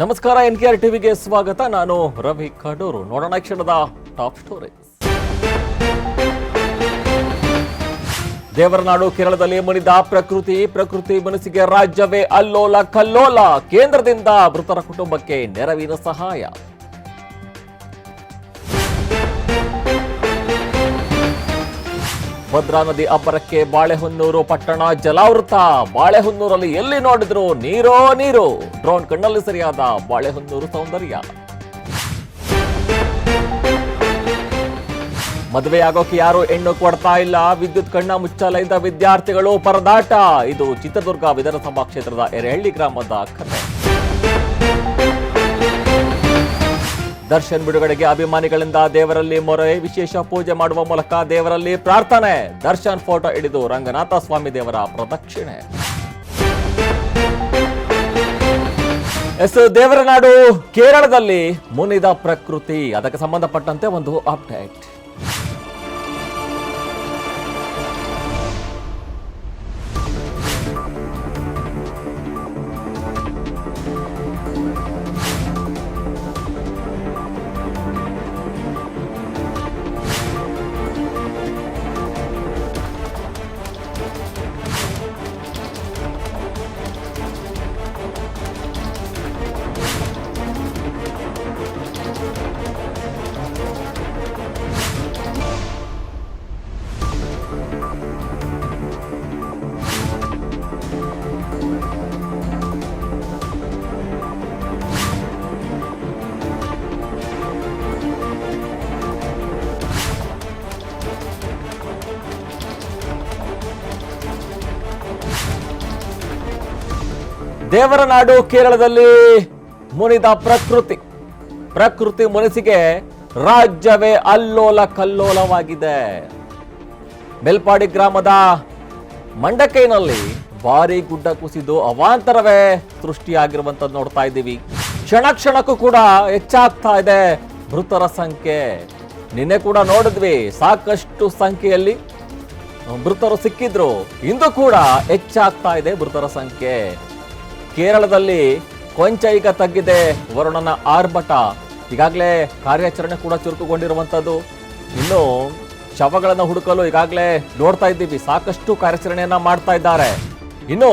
ನಮಸ್ಕಾರ, NKR ಟಿವಿಗೆ ಸ್ವಾಗತ. ನಾನು ರವಿ ಕಡೂರು. ನೋಡೋಣ ಕ್ಷಣದ ಟಾಪ್ ಸ್ಟೋರೀಸ್. ದೇವರನಾಡು ಕೇರಳದಲ್ಲಿ ಮುನಿದ ಪ್ರಕೃತಿ ಮನಸ್ಸಿಗೆ ರಾಜ್ಯವೇ ಅಲ್ಲೋಲ ಕಲ್ಲೋಲ. ಕೇಂದ್ರದಿಂದ ಮೃತರ ಕುಟುಂಬಕ್ಕೆ ನೆರವಿನ ಸಹಾಯ. ಭದ್ರಾ ನದಿ ಅಬ್ಬರಕ್ಕೆ ಬಾಳೆಹೊನ್ನೂರು ಪಟ್ಟಣ ಜಲಾವೃತ. ಬಾಳೆಹೊನ್ನೂರಲ್ಲಿ ಎಲ್ಲಿ ನೋಡಿದ್ರು ನೀರೋ ನೀರು. ಡ್ರೋನ್ ಕಣ್ಣಲ್ಲಿ ಸರಿಯಾದ ಬಾಳೆಹೊನ್ನೂರು ಸೌಂದರ್ಯ. ಮದುವೆಯಾಗೋಕೆ ಯಾರು ಹೆಣ್ಣು ಕೊಡ್ತಾ ಇಲ್ಲ. ವಿದ್ಯುತ್ ಕಣ್ಣ ಮುಚ್ಚಾಲೆಯಿಂದ ವಿದ್ಯಾರ್ಥಿಗಳು ಪರದಾಟ. ಇದು ಚಿತ್ರದುರ್ಗ ವಿಧಾನಸಭಾ ಕ್ಷೇತ್ರದ ಎರೆಹಳ್ಳಿ ಗ್ರಾಮದ ಕಥೆ. ದರ್ಶನ್ ಬಿಡುಗಡೆಗೆ ಅಭಿಮಾನಿಗಳಿಂದ ದೇವರಲ್ಲಿ ಮೊರೆ. ವಿಶೇಷ ಪೂಜೆ ಮಾಡುವ ಮೂಲಕ ದೇವರಲ್ಲಿ ಪ್ರಾರ್ಥನೆ. ದರ್ಶನ್ ಫೋಟೋ ಹಿಡಿದು ರಂಗನಾಥ ಸ್ವಾಮಿ ದೇವರ ಪ್ರದಕ್ಷಿಣೆ. ದೇವರನಾಡು ಕೇರಳದಲ್ಲಿ ಮುನಿದ ಪ್ರಕೃತಿ. ಅದಕ್ಕೆ ಸಂಬಂಧಪಟ್ಟಂತೆ ಒಂದು ಅಪ್ಡೇಟ್. ದೇವರನಾಡು ಕೇರಳದಲ್ಲಿ ಮುನಿದ ಪ್ರಕೃತಿ ಮನಸ್ಸಿಗೆ ರಾಜ್ಯವೇ ಅಲ್ಲೋಲ ಕಲ್ಲೋಲವಾಗಿದೆ. ಬೆಲ್ಪಾಡಿ ಗ್ರಾಮದ ಮಂಡಕೈನಲ್ಲಿ ಭಾರಿ ಗುಡ್ಡ ಕುಸಿದು ಅವಾಂತರವೇ ಸೃಷ್ಟಿಯಾಗಿರುವಂತದ್ದು ನೋಡ್ತಾ ಇದ್ದೀವಿ. ಕ್ಷಣಕ್ಕೂ ಕೂಡ ಹೆಚ್ಚಾಗ್ತಾ ಇದೆ ಮೃತರ ಸಂಖ್ಯೆ. ನಿನ್ನೆ ಕೂಡ ನೋಡಿದ್ವಿ, ಸಾಕಷ್ಟು ಸಂಖ್ಯೆಯಲ್ಲಿ ಮೃತರು ಸಿಕ್ಕಿದ್ರು. ಇಂದು ಕೂಡ ಹೆಚ್ಚಾಗ್ತಾ ಇದೆ ಮೃತರ ಸಂಖ್ಯೆ. ಕೇರಳದಲ್ಲಿ ಕೊಂಚ ಈಗ ತಗ್ಗಿದೆ ವರುಣನ ಆರ್ಭಟ. ಈಗಾಗಲೇ ಕಾರ್ಯಾಚರಣೆ ಕೂಡ ಚುರುಕುಗೊಂಡಿರುವಂಥದ್ದು. ಇನ್ನು ಶವಗಳನ್ನು ಹುಡುಕಲು ಈಗಾಗಲೇ ನೋಡ್ತಾ ಇದ್ದೀವಿ, ಸಾಕಷ್ಟು ಕಾರ್ಯಾಚರಣೆಯನ್ನ ಮಾಡ್ತಾ ಇದ್ದಾರೆ. ಇನ್ನು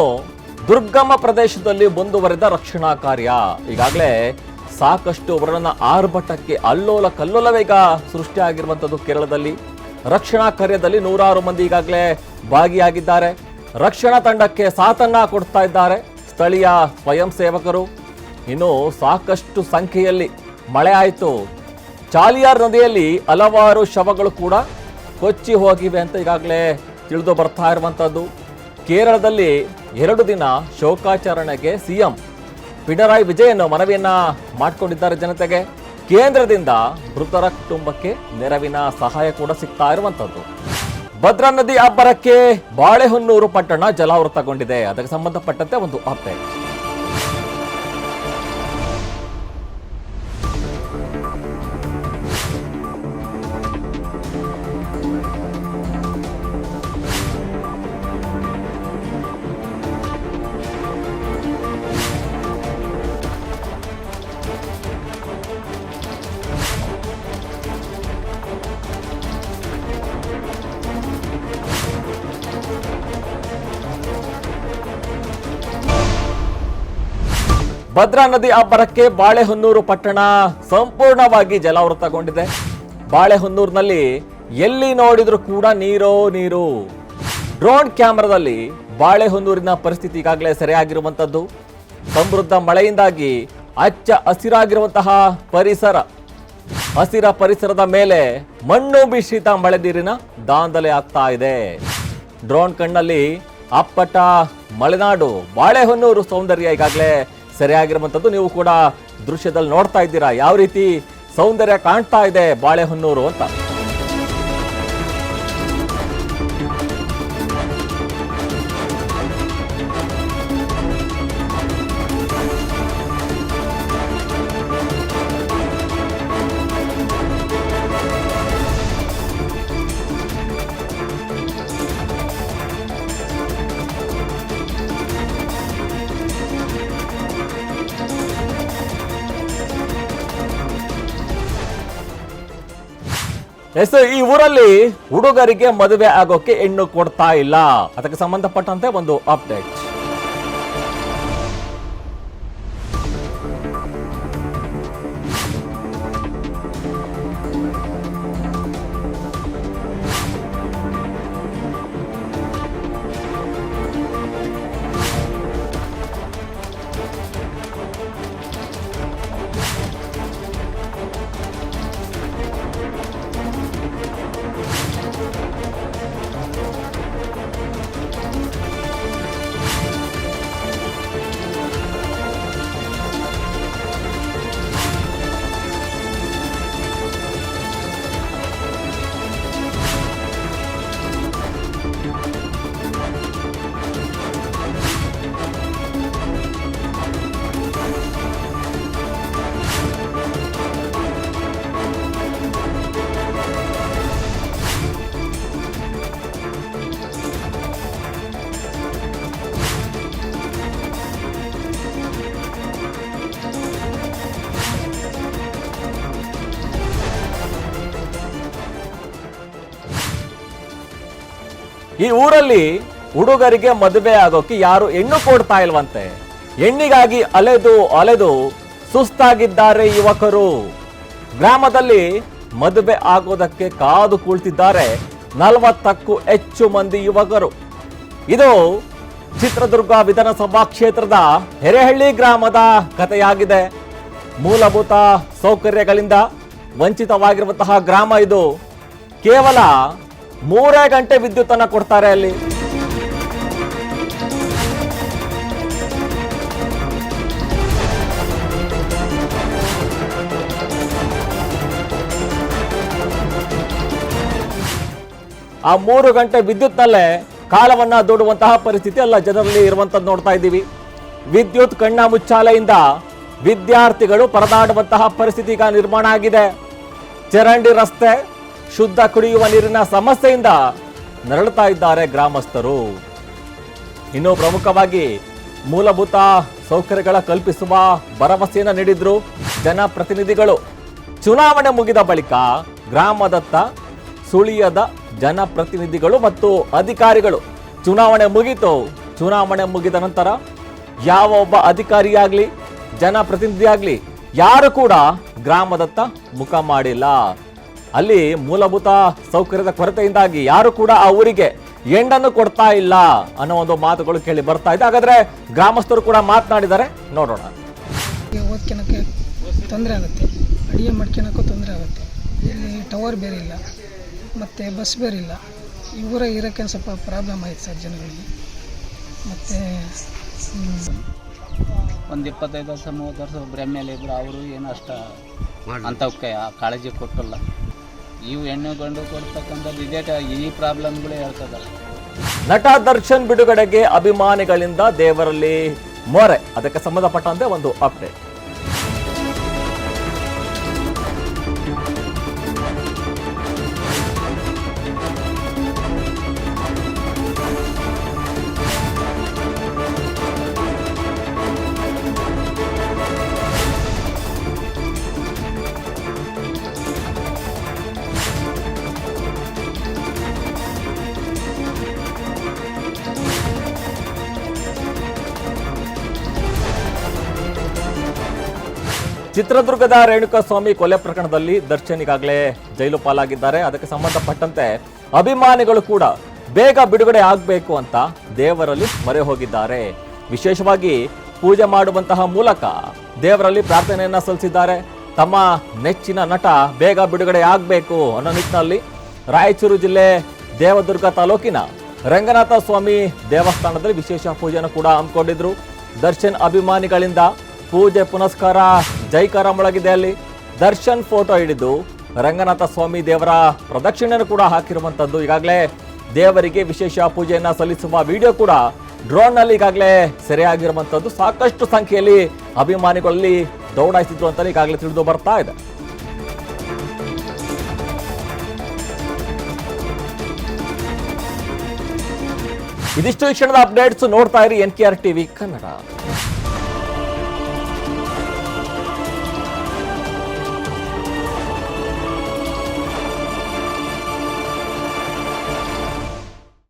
ದುರ್ಗಮ ಪ್ರದೇಶದಲ್ಲಿ ಮುಂದುವರೆದ ರಕ್ಷಣಾ ಕಾರ್ಯ. ಈಗಾಗಲೇ ಸಾಕಷ್ಟು ವರುಣನ ಆರ್ಭಟಕ್ಕೆ ಅಲ್ಲೋಲ ಕಲ್ಲೋಲವೇ ಈಗ ಸೃಷ್ಟಿಯಾಗಿರುವಂಥದ್ದು. ಕೇರಳದಲ್ಲಿ ರಕ್ಷಣಾ ಕಾರ್ಯದಲ್ಲಿ ನೂರಾರು ಮಂದಿ ಈಗಾಗಲೇ ಭಾಗಿಯಾಗಿದ್ದಾರೆ. ರಕ್ಷಣಾ ತಂಡಕ್ಕೆ ಸಾಥನ್ನ ಕೊಡ್ತಾ ಇದ್ದಾರೆ ಸ್ಥಳೀಯ ಸ್ವಯಂ ಸೇವಕರು. ಇನ್ನು ಸಾಕಷ್ಟು ಸಂಖ್ಯೆಯಲ್ಲಿ ಮಳೆ ಆಯಿತು. ಚಾಲಿಯಾರ್ ನದಿಯಲ್ಲಿ ಹಲವಾರು ಶವಗಳು ಕೂಡ ಕೊಚ್ಚಿ ಹೋಗಿವೆ ಅಂತ ಈಗಾಗಲೇ ತಿಳಿದು ಬರ್ತಾ ಇರುವಂಥದ್ದು. ಕೇರಳದಲ್ಲಿ 2 ದಿನ ಶೋಕಾಚರಣೆಗೆ ಸಿಎಂ ಪಿಣರಾಯಿ ವಿಜಯನ್ ಮನವಿಯನ್ನ ಮಾಡಿಕೊಂಡಿದ್ದಾರೆ ಜನತೆಗೆ. ಕೇಂದ್ರದಿಂದ ಮೃತರ ಕುಟುಂಬಕ್ಕೆ ನೆರವಿನ ಸಹಾಯ ಕೂಡ ಸಿಗ್ತಾ ಇರುವಂಥದ್ದು. ಭದ್ರಾ ನದಿ ಅಬ್ಬರಕ್ಕೆ ಬಾಳೆಹೊನ್ನೂರು ಪಟ್ಟಣ ಜಲಾವೃತಗೊಂಡಿದೆ. ಅದಕ್ಕೆ ಸಂಬಂಧಪಟ್ಟಂತೆ ಒಂದು ಅಪ್ಡೇಟ್. ಭದ್ರಾ ನದಿ ಅಬ್ಬರಕ್ಕೆ ಬಾಳೆಹೊನ್ನೂರು ಪಟ್ಟಣ ಸಂಪೂರ್ಣವಾಗಿ ಜಲಾವೃತಗೊಂಡಿದೆ. ಬಾಳೆಹೊನ್ನೂರಿನಲ್ಲಿ ಎಲ್ಲಿ ನೋಡಿದ್ರೂ ಕೂಡ ನೀರೋ ನೀರು. ಡ್ರೋನ್ ಕ್ಯಾಮೆರಾದಲ್ಲಿ ಬಾಳೆಹೊನ್ನೂರಿನ ಪರಿಸ್ಥಿತಿ ಈಗಾಗಲೇ ಸೆರೆಯಾಗಿರುವಂಥದ್ದು. ಸಮೃದ್ಧ ಮಳೆಯಿಂದಾಗಿ ಹಚ್ಚ ಹಸಿರಾಗಿರುವಂತಹ ಪರಿಸರದ ಮೇಲೆ ಮಣ್ಣು ಮಿಶ್ರಿತ ಮಳೆ ನೀರಿನ ದಾಂಧಲೆ ಆಗ್ತಾ ಇದೆ. ಡ್ರೋನ್ ಕಣ್ಣಲ್ಲಿ ಅಪ್ಪಟ ಮಲೆನಾಡು ಬಾಳೆಹೊನ್ನೂರು ಸೌಂದರ್ಯ ಈಗಾಗಲೇ ಸರಿಯಾಗಿರುವಂಥದ್ದು. ನೀವು ಕೂಡ ದೃಶ್ಯದಲ್ಲಿ ನೋಡ್ತಾ ಇದ್ದೀರಾ ಯಾವ ರೀತಿ ಸೌಂದರ್ಯ ಕಾಣ್ತಾ ಇದೆ ಬಾಳೆಹೊನ್ನೂರು ಅಂತ. ಎಸ್, ಈ ಊರಲ್ಲಿ ಹುಡುಗರಿಗೆ ಮದುವೆ ಆಗೋಕೆ ಹೆಣ್ಣು ಕೊಡ್ತಾ ಇಲ್ಲ. ಅದಕ್ಕೆ ಸಂಬಂಧಪಟ್ಟಂತೆ ಒಂದು ಅಪ್ಡೇಟ್. ಈ ಊರಲ್ಲಿ ಹುಡುಗರಿಗೆ ಮದುವೆ ಆಗೋಕೆ ಯಾರು ಹೆಣ್ಣು ಕೊಡ್ತಾ ಇಲ್ವಂತೆ. ಹೆಣ್ಣಿಗಾಗಿ ಅಲೆದು ಸುಸ್ತಾಗಿದ್ದಾರೆ ಯುವಕರು. ಗ್ರಾಮದಲ್ಲಿ ಮದುವೆ ಆಗೋದಕ್ಕೆ ಕಾದು ಕುಳಿತಿದ್ದಾರೆ 40ಕ್ಕೂ ಹೆಚ್ಚು ಮಂದಿ ಯುವಕರು. ಇದು ಚಿತ್ರದುರ್ಗ ವಿಧಾನಸಭಾ ಕ್ಷೇತ್ರದ ಹೆರೆಹಳ್ಳಿ ಗ್ರಾಮದ ಕಥೆಯಾಗಿದೆ. ಮೂಲಭೂತ ಸೌಕರ್ಯಗಳಿಂದ ವಂಚಿತವಾಗಿರುವಂತಹ ಗ್ರಾಮ ಇದು. ಕೇವಲ 3 ಗಂಟೆ ವಿದ್ಯುತ್ ಅನ್ನ ಕೊಡ್ತಾರೆ ಅಲ್ಲಿ. ಆ 3 ಗಂಟೆ ವಿದ್ಯುತ್ನಲ್ಲೇ ಕಾಲವನ್ನ ದೂಡುವಂತಹ ಪರಿಸ್ಥಿತಿ ಎಲ್ಲ ಜನರಲ್ಲಿ ಇರುವಂತದ್ದು ನೋಡ್ತಾ ಇದ್ದೀವಿ. ವಿದ್ಯುತ್ ಕಣ್ಣ ಮುಚ್ಚಾಲೆಯಿಂದ ವಿದ್ಯಾರ್ಥಿಗಳು ಪರದಾಡುವಂತಹ ಪರಿಸ್ಥಿತಿ ಈಗ ನಿರ್ಮಾಣ ಆಗಿದೆ. ಚರಂಡಿ ರಸ್ತೆ, ಶುದ್ಧ ಕುಡಿಯುವ ನೀರಿನ ಸಮಸ್ಯೆಯಿಂದ ನರಳುತ್ತಾ ಇದ್ದಾರೆ ಗ್ರಾಮಸ್ಥರು. ಇನ್ನು ಪ್ರಮುಖವಾಗಿ ಮೂಲಭೂತ ಸೌಕರ್ಯಗಳ ಕಲ್ಪಿಸುವ ಭರವಸೆಯನ್ನು ನೀಡಿದ್ರು ಜನಪ್ರತಿನಿಧಿಗಳು. ಚುನಾವಣೆ ಮುಗಿದ ಬಳಿಕ ಗ್ರಾಮದತ್ತ ಸುಳಿಯದ ಜನಪ್ರತಿನಿಧಿಗಳು ಮತ್ತು ಅಧಿಕಾರಿಗಳು. ಚುನಾವಣೆ ಮುಗಿತು. ಚುನಾವಣೆ ಮುಗಿದ ನಂತರ ಯಾವ ಒಬ್ಬ ಅಧಿಕಾರಿಯಾಗ್ಲಿ ಜನಪ್ರತಿನಿಧಿಯಾಗ್ಲಿ ಯಾರು ಕೂಡ ಗ್ರಾಮದತ್ತ ಮುಖ ಮಾಡಿಲ್ಲ. ಅಲ್ಲಿ ಮೂಲಭೂತ ಸೌಕರ್ಯದ ಕೊರತೆಯಿಂದಾಗಿ ಯಾರು ಕೂಡ ಆ ಊರಿಗೆ ಹೆಣ್ಣನ್ನು ಕೊಡ್ತಾ ಇಲ್ಲ ಅನ್ನೋ ಒಂದು ಮಾತುಗಳು ಕೇಳಿ ಬರ್ತಾ ಇದೆ. ಹಾಗಾದ್ರೆ ಗ್ರಾಮಸ್ಥರು ಕೂಡ ಮಾತನಾಡಿದ್ದಾರೆ, ನೋಡೋಣ. ಓದ್ಕೊಳಕ್ಕೆ ತೊಂದರೆ ಆಗುತ್ತೆ, ಅಡುಗೆ ಮಾಡ್ಕೊಳಕ್ಕೂ ತೊಂದರೆ ಆಗುತ್ತೆ. ಇಲ್ಲಿ ಟವರ್ ಬೇರೆ ಇಲ್ಲ, ಮತ್ತು ಬಸ್ ಬೇರೆ ಇಲ್ಲ. ಈ ಊರಾಗ ಇರೋಕ್ಕೆ ಸ್ವಲ್ಪ ಪ್ರಾಬ್ಲಮ್ ಆಯ್ತು ಸರ್ ಜನಗಳಿಗೆ. ಮತ್ತು ಒಂದು 25 ವರ್ಷ 30 ವರ್ಷ ಒಬ್ಬರು ಎಮ್ ಎಲ್ ಎ ಇದ್ರು, ಅವರು ಏನು ಅಷ್ಟು ಅಂಥವಕ್ಕೆ ಕಾಳಜಿ ಕೊಟ್ಟಿಲ್ಲ. ಇವು ಹೆಣ್ಣು ಗಂಡು ಕೊಡ್ತಕ್ಕಂಥದ್ದು ಇದೇ ಈ ಪ್ರಾಬ್ಲಮ್ಗಳೇ ಹೇಳ್ತದಲ್ಲ. ನಟ ದರ್ಶನ್ ಬಿಡುಗಡೆಗೆ ಅಭಿಮಾನಿಗಳಿಂದ ದೇವರಲ್ಲಿ ಮೊರೆ. ಅದಕ್ಕೆ ಸಂಬಂಧಪಟ್ಟಂತೆ ಒಂದು ಅಪ್ಡೇಟ್. ಚಿತ್ರದುರ್ಗದ ರೇಣುಕಾಸ್ವಾಮಿ ಕೊಲೆ ಪ್ರಕರಣದಲ್ಲಿ ದರ್ಶನ್ ಈಗಾಗಲೇ ಜೈಲು ಪಾಲಾಗಿದ್ದಾರೆ. ಅದಕ್ಕೆ ಸಂಬಂಧಪಟ್ಟಂತೆ ಅಭಿಮಾನಿಗಳು ಕೂಡ ಬೇಗ ಬಿಡುಗಡೆ ಆಗಬೇಕು ಅಂತ ದೇವರಲ್ಲಿ ಮೊರೆ ಹೋಗಿದ್ದಾರೆ. ವಿಶೇಷವಾಗಿ ಪೂಜೆ ಮಾಡುವಂತಹ ಮೂಲಕ ದೇವರಲ್ಲಿ ಪ್ರಾರ್ಥನೆಯನ್ನ ಸಲ್ಲಿಸಿದ್ದಾರೆ. ತಮ್ಮ ನೆಚ್ಚಿನ ನಟ ಬೇಗ ಬಿಡುಗಡೆ ಆಗಬೇಕು ಅನ್ನೋ ನಿಟ್ಟಿನಲ್ಲಿ ರಾಯಚೂರು ಜಿಲ್ಲೆ ದೇವದುರ್ಗ ತಾಲೂಕಿನ ರಂಗನಾಥ ಸ್ವಾಮಿ ದೇವಸ್ಥಾನದಲ್ಲಿ ವಿಶೇಷ ಪೂಜೆಯನ್ನು ಕೂಡ ಹಮ್ಮಿಕೊಂಡಿದ್ರು. ದರ್ಶನ್ ಅಭಿಮಾನಿಗಳಿಂದ ಪೂಜೆ ಪುನಸ್ಕಾರ ಜೈಕಾರ ಮೊಳಗಿದೆ. ಅಲ್ಲಿ ದರ್ಶನ್ ಫೋಟೋ ಹಿಡಿದು ರಂಗನಾಥ ಸ್ವಾಮಿ ದೇವರ ಪ್ರದಕ್ಷಿಣೆಯನ್ನು ಕೂಡ ಹಾಕಿರುವಂತದ್ದು. ಈಗಾಗಲೇ ದೇವರಿಗೆ ವಿಶೇಷ ಪೂಜೆಯನ್ನ ಸಲ್ಲಿಸುವ ವಿಡಿಯೋ ಕೂಡ ಡ್ರೋನ್ ನಲ್ಲಿ ಈಗಾಗಲೇ ಸೆರೆಯಾಗಿರುವಂತದ್ದು. ಸಾಕಷ್ಟು ಸಂಖ್ಯೆಯಲ್ಲಿ ಅಭಿಮಾನಿಗಳಲ್ಲಿ ದೌಡಾಯಿಸಿದ್ರು ಅಂತ ಈಗಾಗಲೇ ತಿಳಿದು ಬರ್ತಾ ಇದೆ. ಇದಿಷ್ಟು ಈ ಕ್ಷಣದ ಅಪ್ಡೇಟ್ಸ್. ನೋಡ್ತಾ ಇರಿ NKR TV ಕನ್ನಡ.